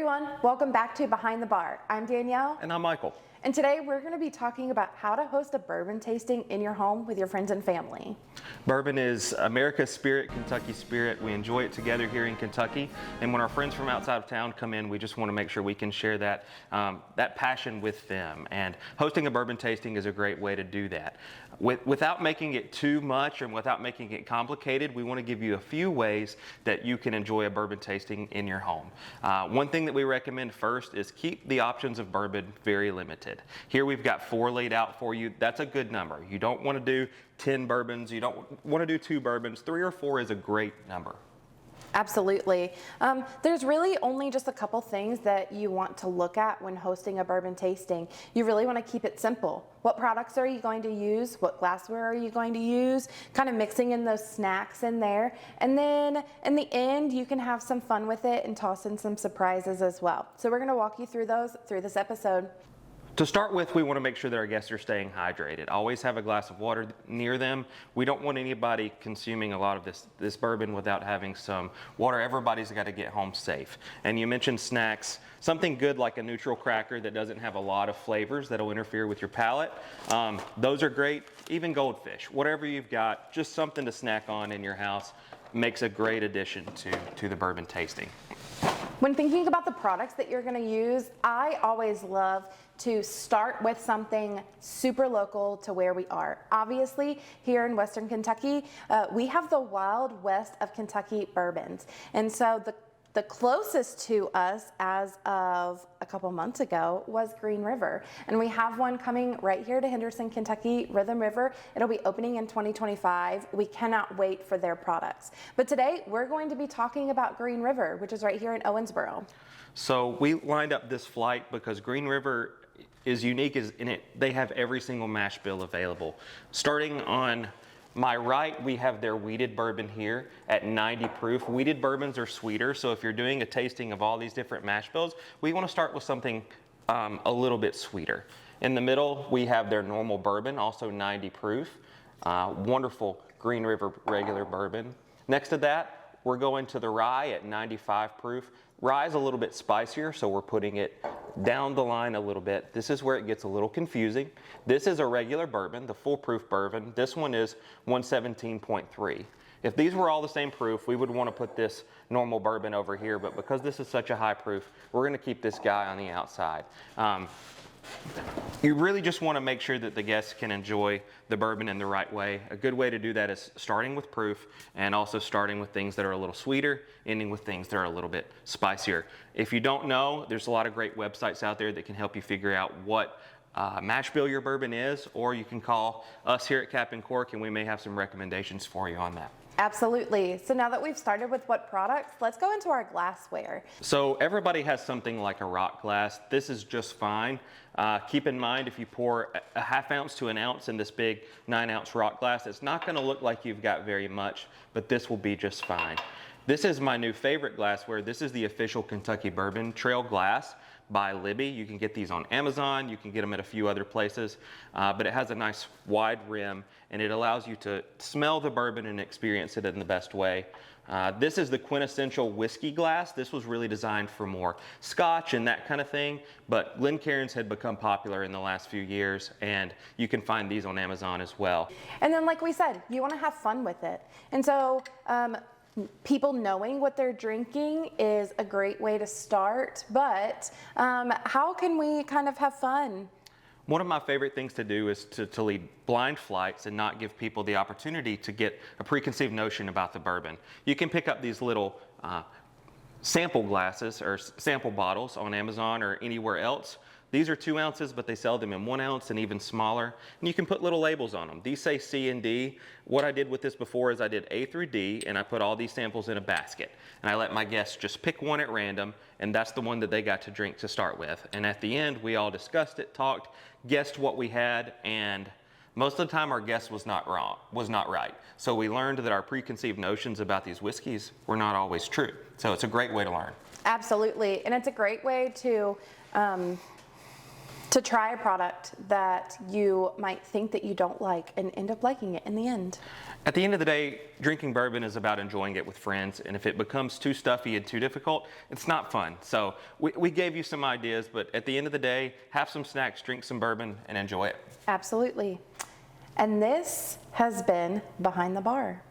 everyone, welcome back to Behind the Bar. I'm Danielle. And I'm Michael. And today we're going to be talking about how to host a bourbon tasting in your home with your friends and family. Bourbon is America's spirit, Kentucky spirit. We enjoy it together here in Kentucky. And when our friends from outside of town come in, we just want to make sure we can share that, that passion with them. And hosting a bourbon tasting is a great way to do that. Without making it too much and without making it complicated, we want to give you a few ways that you can enjoy a bourbon tasting in your home. One thing that we recommend first is keep the options of bourbon very limited. Here we've got 4 laid out for you. That's a good number. You don't want to do 10 bourbons. You don't want to do 2 bourbons. 3 or 4 is a great number. Absolutely. There's really only just a couple things that you want to look at when hosting a bourbon tasting. You really want to keep it simple. What products are you going to use? What glassware are you going to use? Kind of mixing in those snacks in there. And then in the end, you can have some fun with it and toss in some surprises as well. So we're going to walk you through those through this episode. To start with, we want to make sure that our guests are staying hydrated. Always have a glass of water near them. We don't want anybody consuming a lot of this bourbon without having some water. Everybody's got to get home safe. And you mentioned snacks. Something good like a neutral cracker that doesn't have a lot of flavors that'll interfere with your palate. Those are great. Even goldfish. Whatever you've got, just something to snack on in your house makes a great addition to the bourbon tasting. When thinking about the products that you're going to use, I always love to start with something super local to where we are. Obviously, here in Western Kentucky, we have the Wild West of Kentucky bourbons. And so the closest to us as of a couple months ago was Green River. And we have one coming right here to Henderson, Kentucky, Rhythm River. It'll be opening in 2025. We cannot wait for their products. But today we're going to be talking about Green River, which is right here in Owensboro. So we lined up this flight because Green River is unique in it. They have every single mash bill available. Starting on my right, we have their wheated bourbon here at 90 proof. Wheated bourbons are sweeter, so if you're doing a tasting of all these different mash bills, we want to start with something a little bit sweeter. In the middle, we have their normal bourbon, also 90 proof. Wonderful Green River regular bourbon. Next to that, we're going to the rye at 95 proof. Rye is a little bit spicier, so we're putting it down the line a little bit. This is where it gets a little confusing. This is a regular bourbon, the full proof bourbon. This one is 117.3. If these were all the same proof, we would want to put this normal bourbon over here, but because this is such a high proof, we're going to keep this guy on the outside. You really just want to make sure that the guests can enjoy the bourbon in the right way. A good way to do that is starting with proof and also starting with things that are a little sweeter, ending with things that are a little bit spicier. If you don't know, there's a lot of great websites out there that can help you figure out what mash bill your bourbon is, or you can call us here at Cap Cork and we may have some recommendations for you on that. Absolutely. So now that we've started with what products, let's go into our glassware. So everybody has something like a rock glass. This is just fine. Keep in mind, if you pour a ½ ounce to 1 ounce in this big 9-ounce rock glass, it's not going to look like you've got very much, but this will be just fine. This is my new favorite glassware. This is the official Kentucky Bourbon Trail Glass by Libby. You can get these on Amazon. You can get them at a few other places, but it has a nice wide rim and it allows you to smell the bourbon and experience it in the best way. This is the quintessential whiskey glass. This was really designed for more scotch and that kind of thing, but Glencairns had become popular in the last few years, and you can find these on Amazon as well. And then, like we said, you want to have fun with it. And so people knowing what they're drinking is a great way to start, but how can we kind of have fun? One of my favorite things to do is to lead blind flights and not give people the opportunity to get a preconceived notion about the bourbon. You can pick up these little sample glasses or sample bottles on Amazon or anywhere else. These are 2 ounces, but they sell them in 1 ounce and even smaller. And you can put little labels on them. These say C and D. What I did with this before is I did A through D, and I put all these samples in a basket. And I let my guests just pick one at random, and that's the one that they got to drink to start with. And at the end, we all discussed it, talked, guessed what we had, and most of the time our guess was not right. So we learned that our preconceived notions about these whiskeys were not always true. So it's a great way to learn. Absolutely, and it's a great way to to try a product that you might think that you don't like and end up liking it in the end. At the end of the day, drinking bourbon is about enjoying it with friends, and if it becomes too stuffy and too difficult, it's not fun. So we gave you some ideas, but at the end of the day, have some snacks, drink some bourbon, and enjoy it. Absolutely. And this has been Behind the Bar.